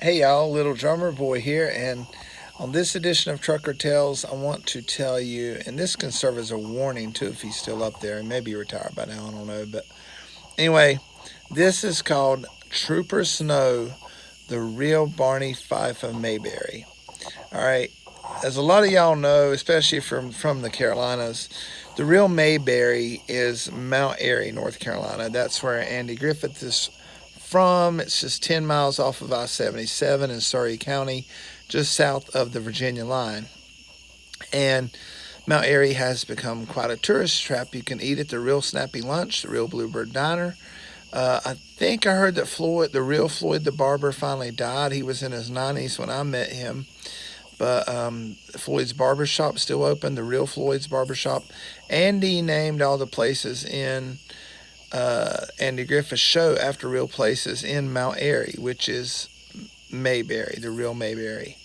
Hey y'all, Little Drummer Boy here, and on this edition of Trucker Tales, I want to tell you, and this can serve as a warning too if he's still up there. He may be retired by now, I don't know. But anyway, this is called Trooper Snow, the real Barney Fife of Mayberry. All right, as a lot of y'all know, especially from the Carolinas, the real Mayberry is Mount Airy, North Carolina. That's where Andy Griffith is from. It's just 10 miles off of I-77 in Surrey County, just south of the Virginia line. And Mount Airy has become quite a tourist trap. You can eat at the Real Snappy Lunch, the Real Bluebird Diner. I think I heard that the real Floyd the Barber, finally died. He was in his 90s when I met him. But Floyd's Barbershop still open, the real Floyd's Barbershop. Andy named all the places in Andy Griffith's show after real places in Mount Airy, which is Mayberry, the real Mayberry,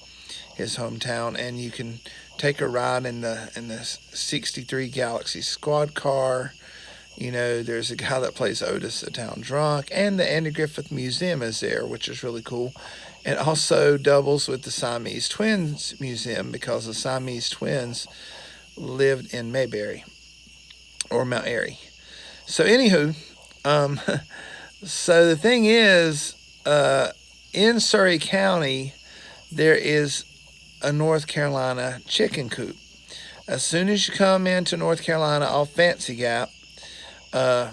his hometown. And you can take a ride in the '63 Galaxy squad car. You know, there's a guy that plays Otis the Town Drunk, and the Andy Griffith Museum is there, which is really cool. And also doubles with the Siamese Twins Museum because the Siamese twins lived in Mayberry or Mount Airy. So, anywho, so the thing is, in Surrey County, there is a North Carolina chicken coop. As soon as you come into North Carolina off Fancy Gap, as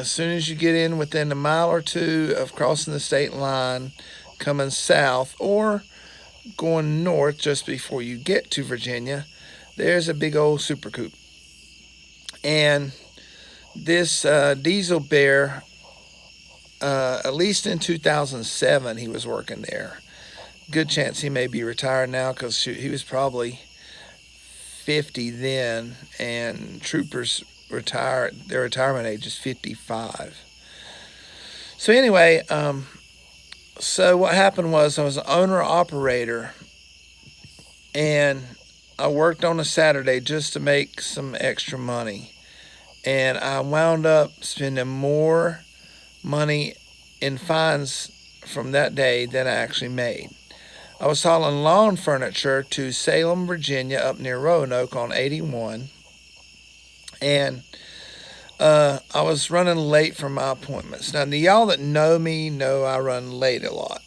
soon as you get in within a mile or two of crossing the state line, coming south or going north just before you get to Virginia, there's a big old super coop. And this Diesel Bear, at least in 2007, he was working there. Good chance he may be retired now because he was probably 50 then, and troopers retire. Their retirement age is 55. So anyway, so what happened was I was an owner-operator, and I worked on a Saturday just to make some extra money. And I wound up spending more money in fines from that day than I actually made. I was hauling lawn furniture to Salem, Virginia, up near Roanoke on 81. And I was running late for my appointments. Now, the y'all that know me know I run late a lot.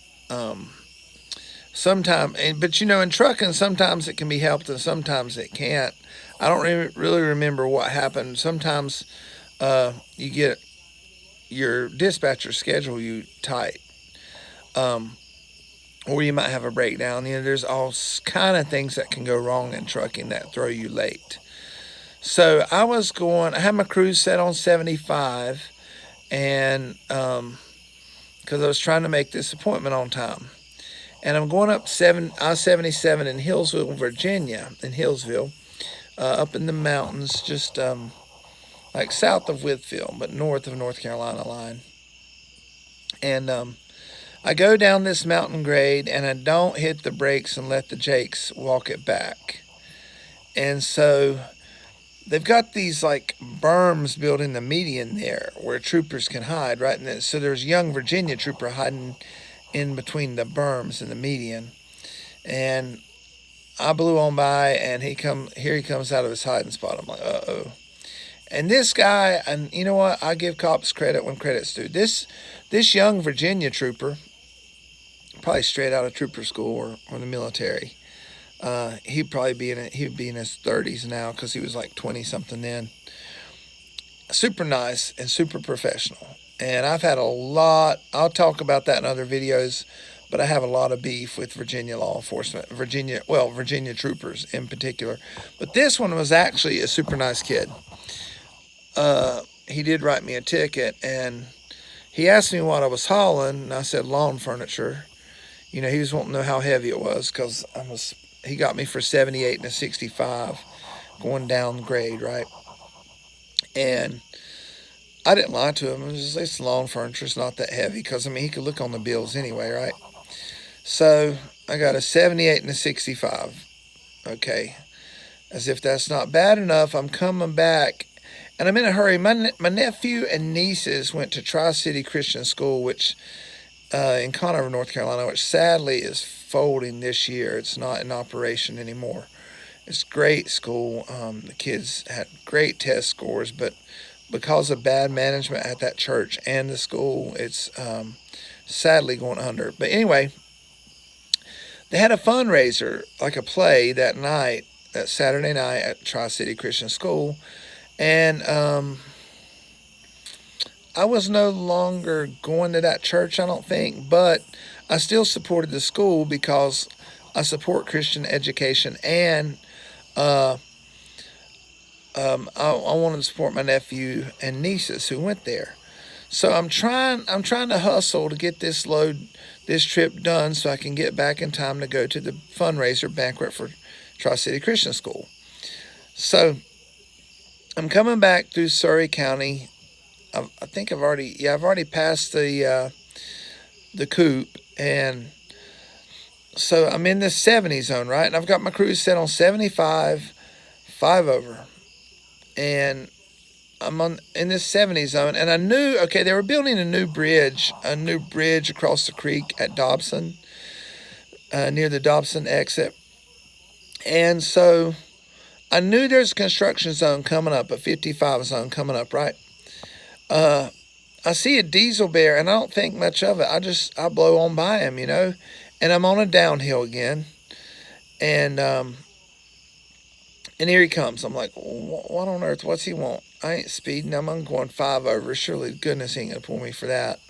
Sometimes, but you know, in trucking, sometimes it can be helped and sometimes it can't. I don't really remember what happened. Sometimes you get your dispatcher schedule you tight, or you might have a breakdown. You know, there's all kind of things that can go wrong in trucking that throw you late. So I had my cruise set on 75, and because I was trying to make this appointment on time. And I'm going up I-77 in Hillsville, Virginia, up in the mountains, just like south of Whitfield, but north of North Carolina line. And I go down this mountain grade, and I don't hit the brakes and let the jakes walk it back. And so they've got these like berms built in the median there where troopers can hide, right? And so there's a young Virginia trooper hiding in between the berms and the median. And I blew on by, and he comes out of his hiding spot. I'm like, uh-oh. And this guy, and you know what? I give cops credit when credit's due. This young Virginia trooper, probably straight out of trooper school or the military, he'd be in his 30s now because he was like 20 something then. Super nice and super professional. And I've had a lot. I'll talk about that in other videos. But I have a lot of beef with Virginia law enforcement, Virginia troopers in particular. But this one was actually a super nice kid. He did write me a ticket, and he asked me what I was hauling, and I said lawn furniture. You know, he was wanting to know how heavy it was because he got me for 78 and a 65 going down grade, right? And I didn't lie to him. I was just, it's lawn furniture. It's not that heavy because, I mean, he could look on the bills anyway, right? So I got a 78 and a 65. Okay. As if that's not bad enough, I'm coming back, and I'm in a hurry. My nephew and nieces went to Tri-City Christian School, which in Conover, North Carolina, which sadly is folding this year. It's not in operation anymore. It's a great school. The kids had great test scores, but because of bad management at that church and the school, it's sadly going under. But anyway, they had a fundraiser, like a play that night, that Saturday night at Tri City Christian School, and I was no longer going to that church, I don't think, but I still supported the school because I support Christian education, and uh, I wanted to support my nephew and nieces who went there. So I'm trying to hustle to get this trip done so I can get back in time to go to the fundraiser banquet for Tri City Christian School. So I'm coming back through Surrey County. I think I've already passed the coop, and so I'm in the 70 zone, right? And I've got my cruise set on 75, 5 over, and I'm on in this 70 zone. And I knew, okay, they were building a new bridge across the creek at Dobson, near the Dobson exit, and so I knew there's a construction zone coming up, a 55 zone coming up, right? Uh, I see a diesel bear, and I don't think much of it. I blow on by him, and I'm on a downhill again, and and here he comes. I'm like, what on earth? What's he want? I ain't speeding. I'm going 5 over. Surely goodness he ain't gonna pull me for that.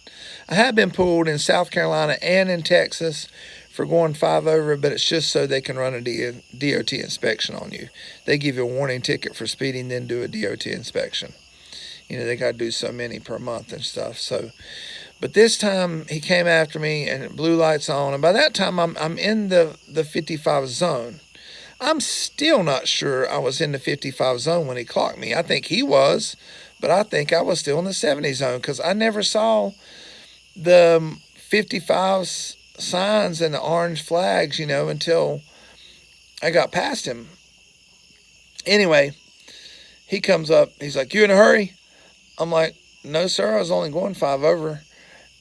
I have been pulled in South Carolina and in Texas for going 5 over, but it's just so they can run a DOT inspection on you. They give you a warning ticket for speeding, then do a DOT inspection. They got to do so many per month and stuff. So, but this time he came after me and blue lights on, and by that time I'm in the 55 zone. I'm still not sure I was in the 55 zone when he clocked me. I think he was, but I think I was still in the 70 zone because I never saw the 55 signs and the orange flags, until I got past him. Anyway, he comes up. He's like, "You in a hurry?" I'm like, "No, sir. I was only going 5 over."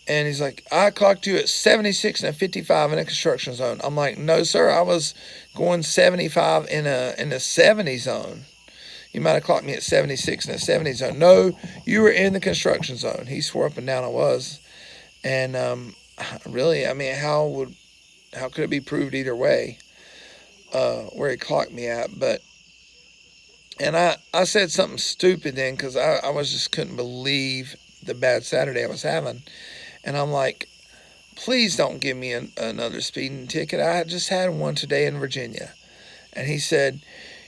And he's like, "I clocked you at 76 and a 55 in a construction zone." I'm like, "No, sir. I was going 75 in a 70 zone. You might have clocked me at 76 in a 70 zone." "No, you were in the construction zone." He swore up and down I was. And really, I mean, how could it be proved either way where he clocked me at? And I said something stupid then because I was just couldn't believe the bad Saturday I was having. And I'm like, "Please don't give me another speeding ticket. I just had one today in Virginia." And he said,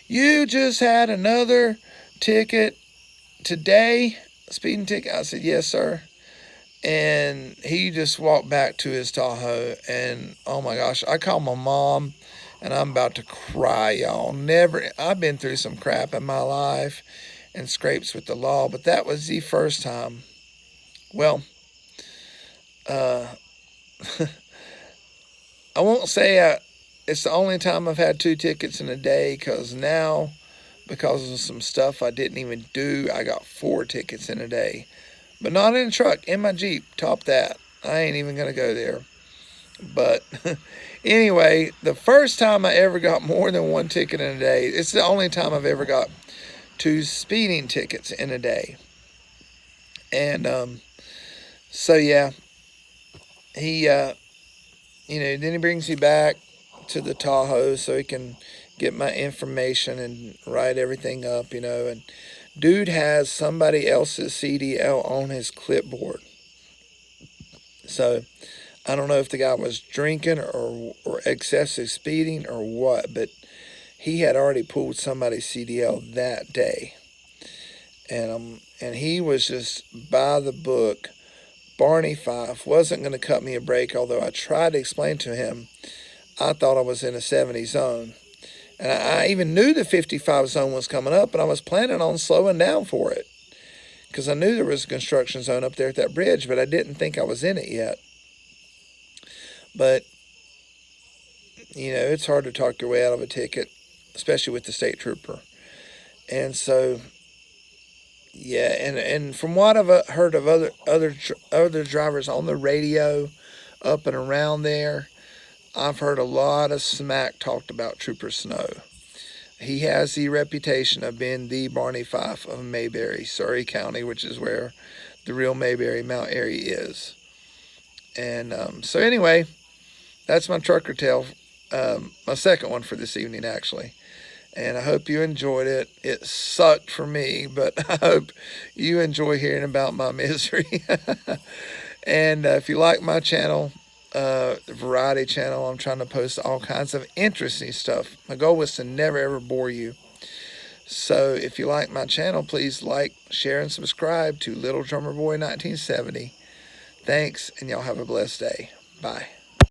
"You just had another ticket today, speeding ticket?" I said, "Yes, sir." And he just walked back to his Tahoe. And oh my gosh, I called my mom, and I'm about to cry, y'all. I've been through some crap in my life and scrapes with the law, but that was the first time. Well, uh, I won't say it's the only time I've had 2 tickets in a day, because now, because of some stuff I didn't even do, I got 4 tickets in a day. But not in a truck, in my Jeep. Top that. I ain't even going to go there. But anyway, the first time I ever got more than 1 ticket in a day, it's the only time I've ever got 2 speeding tickets in a day. And so yeah, he then he brings me back to the Tahoe so he can get my information and write everything up, and dude has somebody else's CDL on his clipboard. So I don't know if the guy was drinking or excessive speeding or what, but he had already pulled somebody's CDL that day. And he was just by the book. Barney Fife wasn't going to cut me a break, although I tried to explain to him I thought I was in a 70 zone. And I even knew the 55 zone was coming up, and I was planning on slowing down for it because I knew there was a construction zone up there at that bridge, but I didn't think I was in it yet. But, it's hard to talk your way out of a ticket, especially with the state trooper. And so, yeah, and from what I've heard of other drivers on the radio, up and around there, I've heard a lot of smack talked about Trooper Snow. He has the reputation of being the Barney Fife of Mayberry, Surrey County, which is where the real Mayberry Mount Airy is. And so anyway, that's my trucker tale, my second one for this evening, actually. And I hope you enjoyed it. It sucked for me, but I hope you enjoy hearing about my misery. And if you like my channel, the variety channel, I'm trying to post all kinds of interesting stuff. My goal was to never ever bore you. So if you like my channel, please like, share, and subscribe to Little Drummer Boy 1970. Thanks, and y'all have a blessed day. Bye.